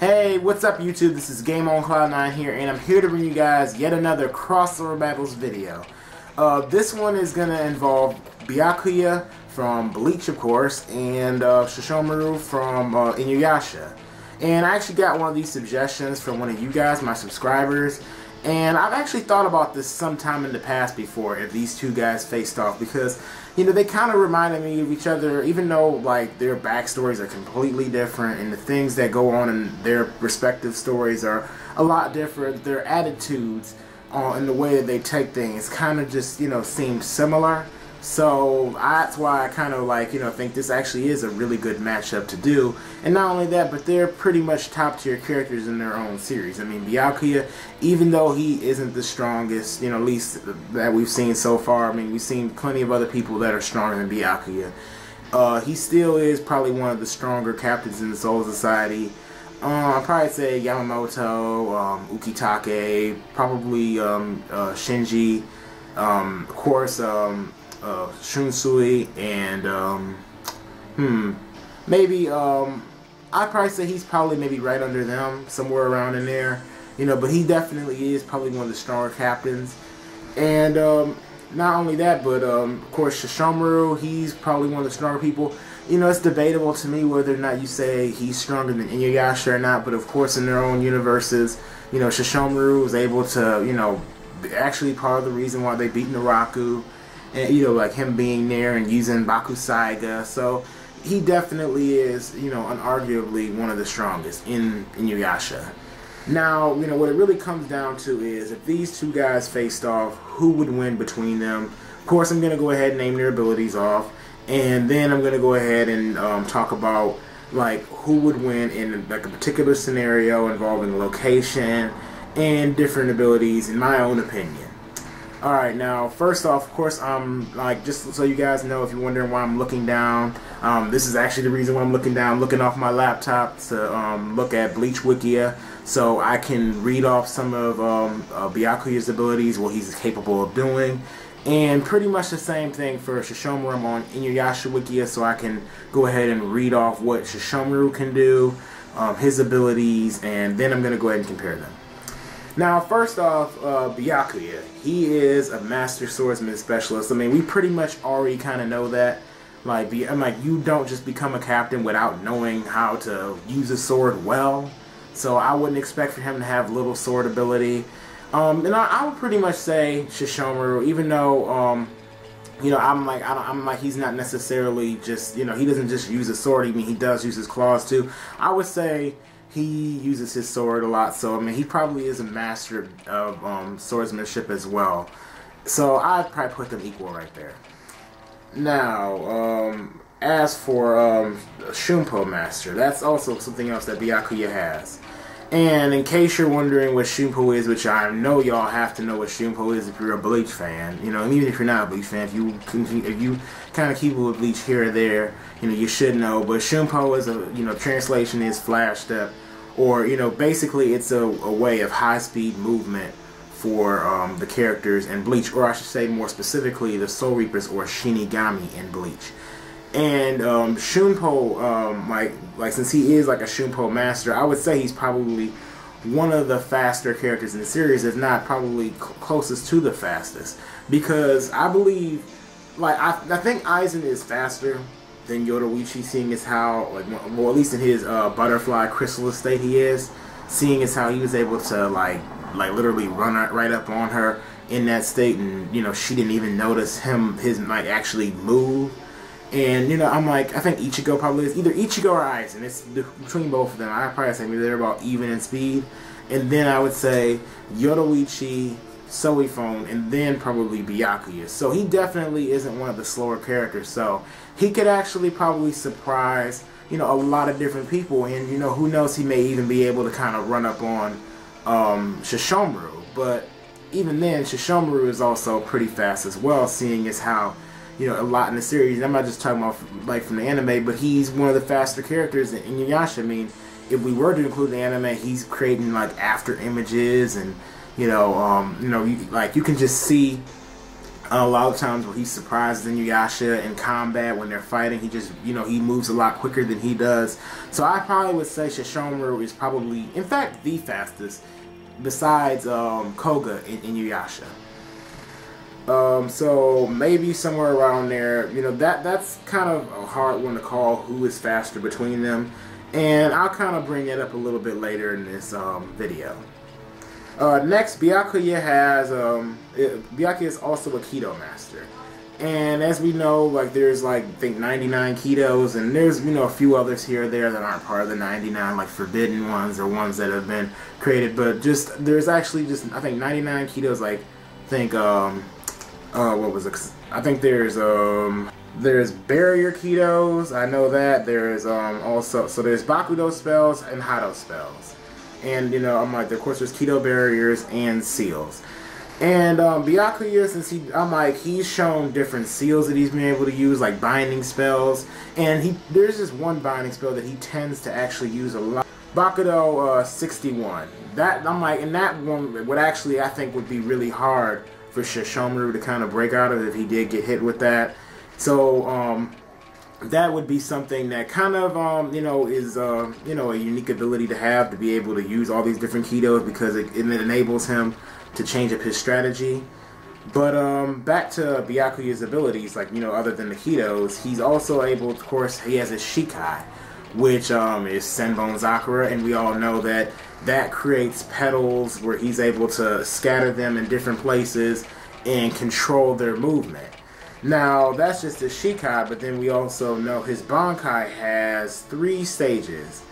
Hey, what's up YouTube? This is Game on Cloud9 here, and I'm here to bring you guys yet another crossover battles video. This one is going to involve Byakuya from Bleach, of course, and Sesshomaru from Inuyasha. And I actually got one of these suggestions from one of you guys, my subscribers, and I've actually thought about this sometime in the past before if these two guys faced off, because you know, they kind of reminded me of each other, even though like their backstories are completely different and the things that go on in their respective stories are a lot different. Their attitudes and the way that they take things kind of just, you know, seem similar. So that's why I kind of like, you know, think this actually is a really good matchup to do. And not only that, but they're pretty much top tier characters in their own series. I mean, Byakuya, even though he isn't the strongest, you know, at least that we've seen so far, I mean, we've seen plenty of other people that are stronger than Byakuya. He still is probably one of the stronger captains in the Soul Society. I'd probably say Yamamoto, Ukitake, probably Shinji, of course, Shunsui, and maybe I'd probably say he's probably maybe right under them, somewhere around in there, you know, but he definitely is probably one of the stronger captains. And not only that, but of course Sesshomaru, he's probably one of the stronger people. You know, it's debatable to me whether or not you say he's stronger than Inuyasha or not, but of course in their own universes, you know, Sesshomaru was able to, you know, actually part of the reason why they beat Naraku. And, you know, like him being there and using Bakusaiga. So he definitely is, you know, unarguably one of the strongest in Inuyasha. Now, you know, what it really comes down to is if these two guys faced off, who would win between them? Of course, I'm going to go ahead and name their abilities off. And then I'm going to go ahead and talk about, like, who would win in, like, a particular scenario involving location and different abilities, in my own opinion. Alright, now, first off, of course, like, just so you guys know, if you're wondering why I'm looking down, this is actually the reason why I'm looking down, looking off my laptop to look at Bleach Wikia, so I can read off some of Byakuya's abilities, what he's capable of doing, and pretty much the same thing for Sesshomaru. I'm on Inuyasha Wikia, so I can go ahead and read off what Sesshomaru can do, his abilities, and then I'm going to go ahead and compare them. Now, first off, Byakuya, he is a master swordsman specialist. I mean, we pretty much already kind of know that. Like, you don't just become a captain without knowing how to use a sword well. So I wouldn't expect for him to have little sword ability. And I would pretty much say Sesshomaru, even though, you know, I'm like he's not necessarily just, you know, he doesn't just use a sword. I mean, he does use his claws too. I would say he uses his sword a lot, so I mean he probably is a master of swordsmanship as well. So I'd probably put them equal right there. Now, as for Shunpo Master, that's also something else that Byakuya has. And in case you're wondering what Shunpo is, which I know y'all have to know what Shunpo is if you're a Bleach fan, you know, and even if you're not a Bleach fan, if you kind of keep it with Bleach here or there, you know, you should know. But Shunpo is a, you know, translation is flash step, or, you know, basically it's a way of high-speed movement for the characters in Bleach, or I should say more specifically the Soul Reapers or Shinigami in Bleach. And Shunpo, like since he is like a Shunpo master, I would say he's probably one of the faster characters in the series, if not probably closest to the fastest. Because I believe, like, I think Aizen is faster than Yoruichi, seeing as how, like, well, at least in his butterfly chrysalis state he is, seeing as how he was able to like literally run right up on her in that state, and you know she didn't even notice his like actually move. And, you know, I'm like, I think Ichigo probably is either Ichigo or Aizen. It's between both of them. I'd probably say maybe they're about even in speed. And then I would say Yoruichi, Soifon, and then probably Byakuya. So he definitely isn't one of the slower characters. So he could actually probably surprise, you know, a lot of different people. And, you know, who knows, he may even be able to kind of run up on Sesshomaru. But even then, Sesshomaru is also pretty fast as well, seeing as how, you know, a lot in the series. And I'm not just talking about like from the anime, but he's one of the faster characters in Inuyasha. I mean, if we were to include the anime, he's creating like after images, and you know, you can just see A lot of times where he surprises Inuyasha in combat when they're fighting, he just, you know, he moves a lot quicker than he does. So I probably would say Sesshomaru is probably, in fact, the fastest, besides Koga in Inuyasha. So maybe somewhere around there, you know, that's kind of a hard one to call who is faster between them. And I'll kind of bring that up a little bit later in this video. Next, Byakuya Byakuya is also a Kido master. And as we know, like, there's, like, I think 99 Kidos, and there's, you know, a few others here or there that aren't part of the 99, like forbidden ones or ones that have been created. But just, there's actually just, I think 99 Kidos, like, I think, what was it? I think there's barrier Kidos, I know that. There's, also, so there's Bakudo spells and Hado spells. And, you know, I'm like, of course, there's Kido barriers and seals. And Byakuya, since he's shown different seals that he's been able to use, like binding spells. And there's this one binding spell that he tends to actually use a lot. Bakudo 61. And that one would actually, I think, would be really hard for Sesshomaru to kind of break out of if he did get hit with that. So, that would be something that kind of, you know, is, you know, a unique ability to have, to be able to use all these different Kidos, because it enables him to change up his strategy. But back to Byakuya's abilities, like, you know, other than the Kidos, he's also able, of course, he has his Shikai, which is Senbon Zakura, and we all know that creates petals where he's able to scatter them in different places and control their movement. Now, that's just his Shikai, but then we also know his Bankai has 3 stages.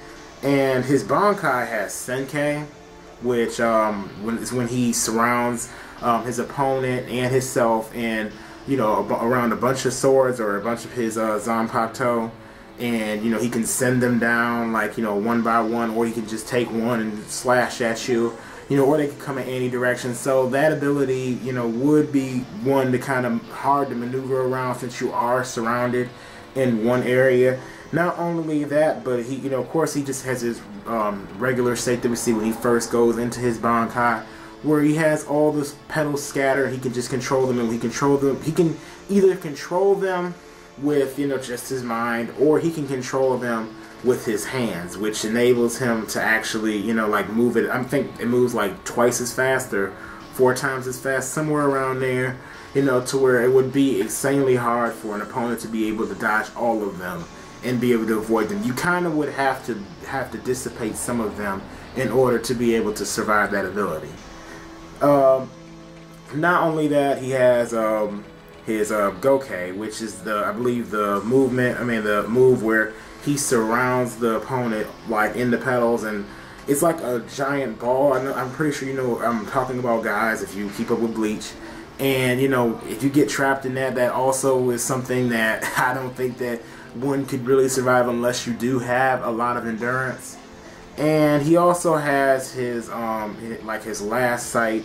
And his Bankai has Senkei, which is when he surrounds his opponent and himself and, you know, around a bunch of swords or a bunch of his Zanpakuto. And, you know, he can send them down, like, you know, one by one, or he can just take one and slash at you. You know, or they could come in any direction. So that ability, you know, would be one to kind of hard to maneuver around since you are surrounded in one area. Not only that, but he, you know, of course, he just has his regular state that we see when he first goes into his Bankai, where he has all those petals scattered. He can just control them, and he can either control them with, you know, just his mind, or he can control them with his hands, which enables him to actually, you know, like, move it. I think it moves like twice as fast or 4 times as fast, somewhere around there, you know, to where it would be insanely hard for an opponent to be able to dodge all of them and be able to avoid them. You kind of would have to dissipate some of them in order to be able to survive that ability. Not only that, he has his Gokei, which is I believe the move where he surrounds the opponent, like, in the petals, and it's like a giant ball. I'm pretty sure you know I'm talking about, guys, if you keep up with Bleach. And, you know, if you get trapped in that also is something that I don't think that one could really survive unless you do have a lot of endurance. And he also has his, like, his last sight,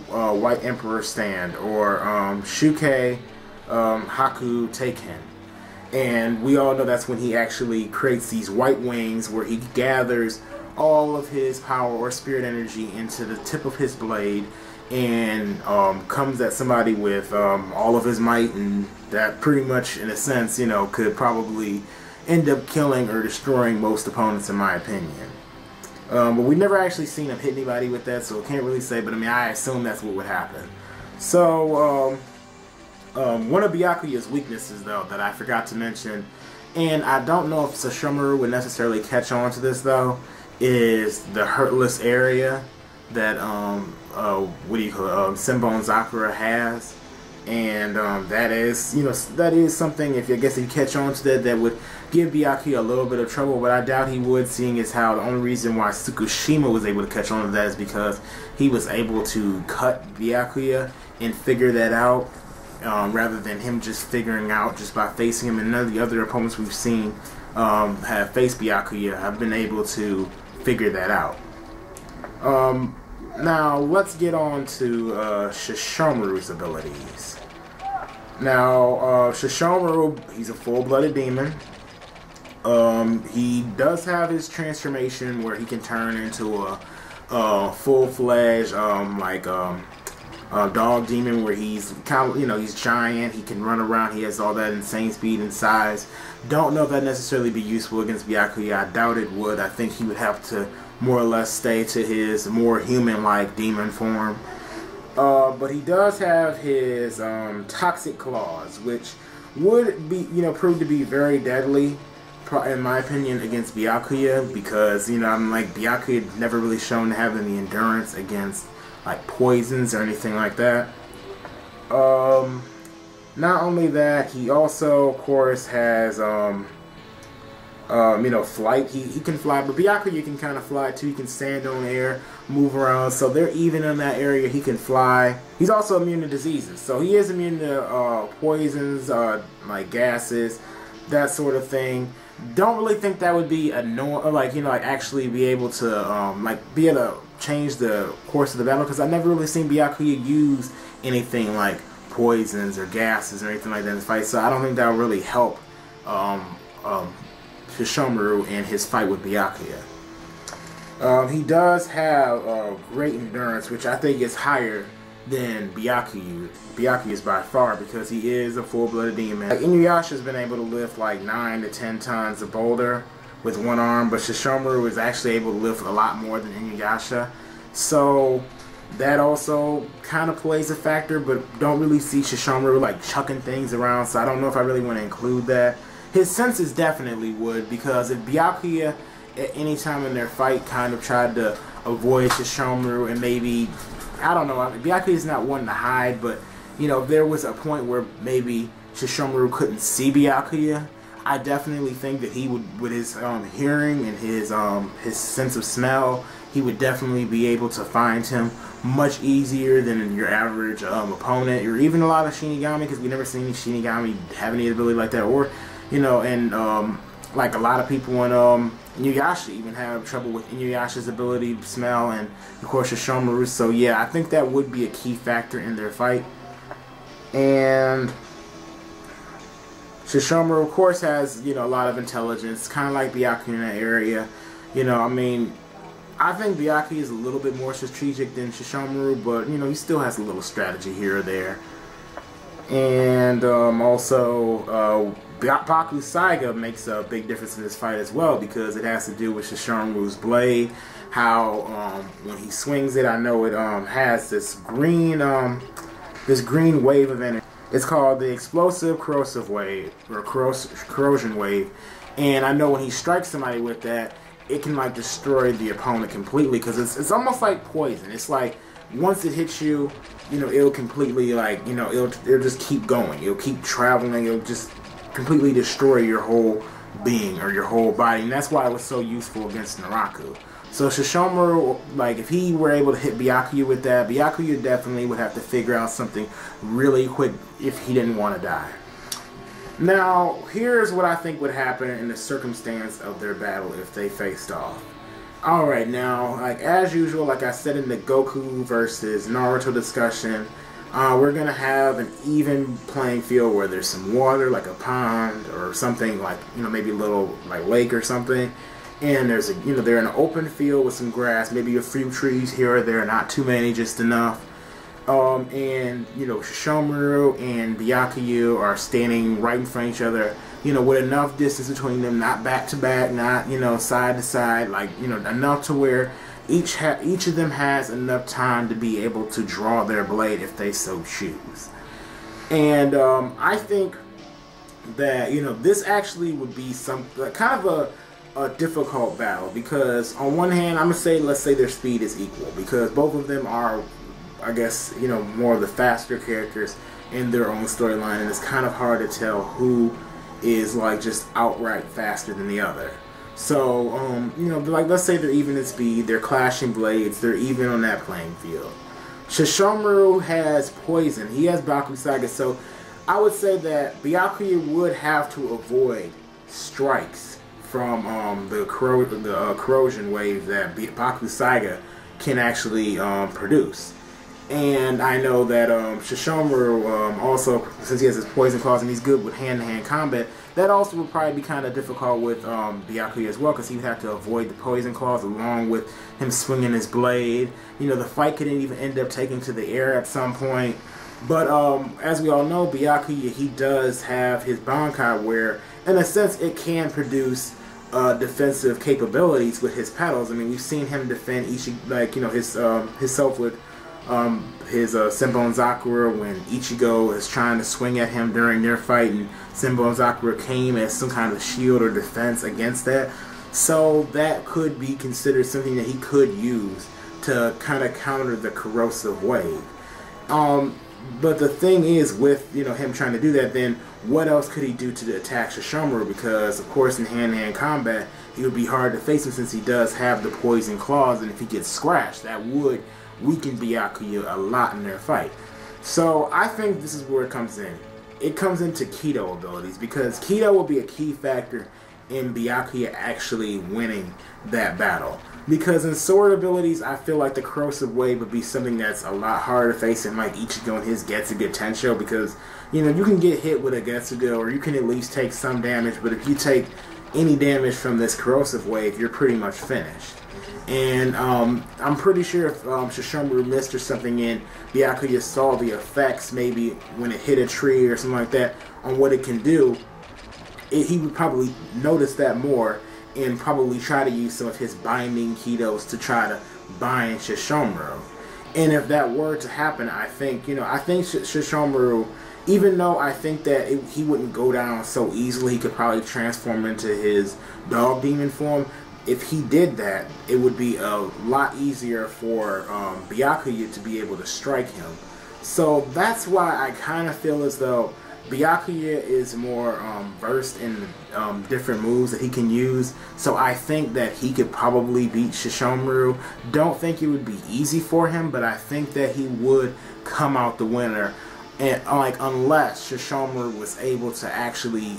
White Emperor Stand, or Shukei Haku Teiken. And we all know that's when he actually creates these white wings where he gathers all of his power or spirit energy into the tip of his blade and comes at somebody with all of his might, and that pretty much, in a sense, you know, could probably end up killing or destroying most opponents, in my opinion. But we never actually seen him hit anybody with that, so I can't really say, but I mean, I assume that's what would happen. So, one of Byakuya's weaknesses, though, that I forgot to mention, and I don't know if Sesshomaru would necessarily catch on to this, though, is the hurtless area that, Senbon Zakura has. And that is, you know, that is something, if I guess if you catch on to that would give Byakuya a little bit of trouble, but I doubt he would, seeing as how the only reason why Tsukushima was able to catch on to that is because he was able to cut Byakuya and figure that out, rather than him just figuring out just by facing him. And none of the other opponents we've seen have faced Byakuya have been able to figure that out. Now, let's get on to Sesshomaru's abilities. Now, Sesshomaru, he's a full-blooded demon. He does have his transformation where he can turn into a full-fledged, dog demon, where he's kind of, you know, he's giant, he can run around, he has all that insane speed and size. Don't know if that necessarily be useful against Byakuya. I doubt it would. I think he would have to more or less stay to his more human-like demon form. But he does have his toxic claws, which would be, you know, prove to be very deadly, in my opinion, against Byakuya, because, you know, I'm like, Byakuya never really shown to have any endurance against like poisons or anything like that. Not only that, he also, of course, has you know, flight. He can fly, but Byakuya can kind of fly too. He can stand on air, move around, so they're even in that area. He can fly. He's also immune to diseases, so he is immune to poisons, like gases, that sort of thing. Don't really think that would be annoying, like, you know, like actually be able to like be able to change the course of the battle, because I've never really seen Byakuya use anything like poisons or gases or anything like that in the fight, so I don't think that would really help Sesshomaru in his fight with Byakuya. He does have great endurance, which I think is higher than Byakuya's by far, because he is a full-blooded demon. Like, Inuyasha's been able to lift like 9 to 10 tons of boulder with one arm, but Sesshomaru is actually able to lift a lot more than Inuyasha. So that also kind of plays a factor, but don't really see Sesshomaru like chucking things around, so I don't know if I really want to include that. His senses definitely would, because if Byakuya at any time in their fight kind of tried to avoid Sesshomaru, and maybe, I don't know, Byakuya's not one to hide, but, you know, if there was a point where maybe Sesshomaru couldn't see Byakuya, I definitely think that he would, with his hearing and his sense of smell, he would definitely be able to find him much easier than your average opponent, or even a lot of Shinigami, because we never seen any Shinigami have any ability like that, or, you know, and like a lot of people in Inuyasha even have trouble with Inuyasha's ability to smell, and of course Sesshomaru. So yeah, I think that would be a key factor in their fight. And Sesshomaru, of course, has, you know, a lot of intelligence, kind of like Byakuya in that area. You know, I mean, I think Byakuya is a little bit more strategic than Sesshomaru, but, you know, he still has a little strategy here or there. And also, Byakuya makes a big difference in this fight as well, because it has to do with Sesshomaru's blade. How when he swings it, I know it has this green wave of energy. It's called the explosive corrosive wave, or corrosion wave. And I know when he strikes somebody with that, it can like destroy the opponent completely, because it's almost like poison. It's like once it hits you, you know, it'll completely, like, you know, it'll just keep going. It'll keep traveling. It'll just completely destroy your whole being or your whole body, and that's why it was so useful against Naraku. So Sesshomaru, like, if he were able to hit Byakuya with that, Byakuya definitely would have to figure out something really quick if he didn't want to die. Now, here's what I think would happen in the circumstance of their battle if they faced off. Alright, now, like, as usual, like I said in the Goku versus Naruto discussion, we're going to have an even playing field where there's some water, like a pond or something, like, you know, maybe a little, like, lake or something. And there's a, you know, they're in an open field with some grass, maybe a few trees here or there, not too many, just enough. And, you know, Sesshomaru and Byakuya are standing right in front of each other, you know, with enough distance between them, not back to back, not, you know, side to side, like, you know, enough to where each of them has enough time to be able to draw their blade if they so choose. And I think that, you know, this actually would be some kind of a difficult battle, because on one hand, I'm gonna say, let's say their speed is equal, because both of them are, I guess, you know, more of the faster characters in their own storyline, and it's kind of hard to tell who is like just outright faster than the other. So, you know, like, let's say they're even in speed, they're clashing blades, they're even on that playing field. Sesshomaru has poison, he has Byakuya, so I would say that Byakuya would have to avoid strikes from the corrosion wave that Byakuya can actually produce. And I know that Sesshomaru also, since he has his poison claws and he's good with hand-to-hand combat, that also would probably be kind of difficult with Byakuya as well, because he would have to avoid the poison claws along with him swinging his blade. You know, the fight could even end up taking to the air at some point. But as we all know, Byakuya, he does have his Bankai, where in a sense it can produce defensive capabilities with his petals. I mean, we've seen him defend himself with his Senbon Zakura when Ichigo is trying to swing at him during their fight, and Senbon Zakura came as some kind of shield or defense against that. So that could be considered something that he could use to kind of counter the corrosive wave. But the thing is, with him trying to do that, then what else could he do to attack Sesshomaru? Because of course in hand-to-hand combat it would be hard to face him since he does have the poison claws, and if he gets scratched, that would weaken Byakuya a lot in their fight. So I think this is where it comes in. It comes into Kido abilities, because Kido will be a key factor in Byakuya actually winning that battle. Because in sword abilities, I feel like the corrosive wave would be something that's a lot harder to face than like Ichigo and his Getsuga Tensho, because you can get hit with a Getsuga, or you can at least take some damage, but if you take any damage from this corrosive wave, you're pretty much finished. And I'm pretty sure if Sesshomaru missed or something in Byakuya saw the effects, maybe when it hit a tree or something like that, on what it can do, he would probably notice that more and probably try to use some of his binding Kidos to try to bind Sesshomaru. And if that were to happen, I think Sesshomaru, even though I think that he wouldn't go down so easily, he could probably transform into his dog demon form. If he did that, it would be a lot easier for Byakuya to be able to strike him. So that's why I kind of feel as though Byakuya is more versed in different moves that he can use. So I think that he could probably beat Sesshomaru. Don't think it would be easy for him, but I think that he would come out the winner. And unless Sesshomaru was able to actually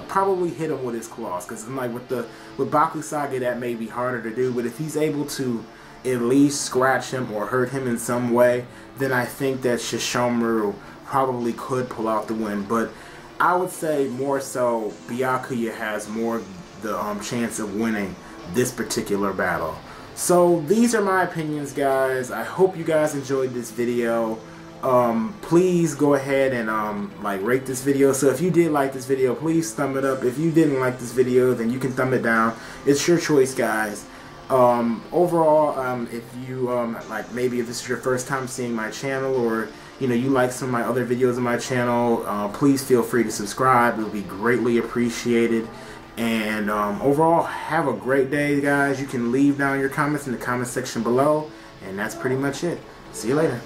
probably hit him with his claws, because with Bakusage that may be harder to do, but if he's able to at least scratch him or hurt him in some way, then I think that Sesshomaru probably could pull out the win. But I would say more so Byakuya has more the chance of winning this particular battle. So these are my opinions, guys. I hope you guys enjoyed this video. Please go ahead and rate this video. So if you did like this video, please thumb it up. If you didn't like this video, then you can thumb it down. It's your choice, guys. Overall, if you maybe if this is your first time seeing my channel, or you like some of my other videos on my channel, please feel free to subscribe. It will be greatly appreciated. And overall, have a great day, guys. You can leave down your comments in the comment section below, and that's pretty much it. See you later.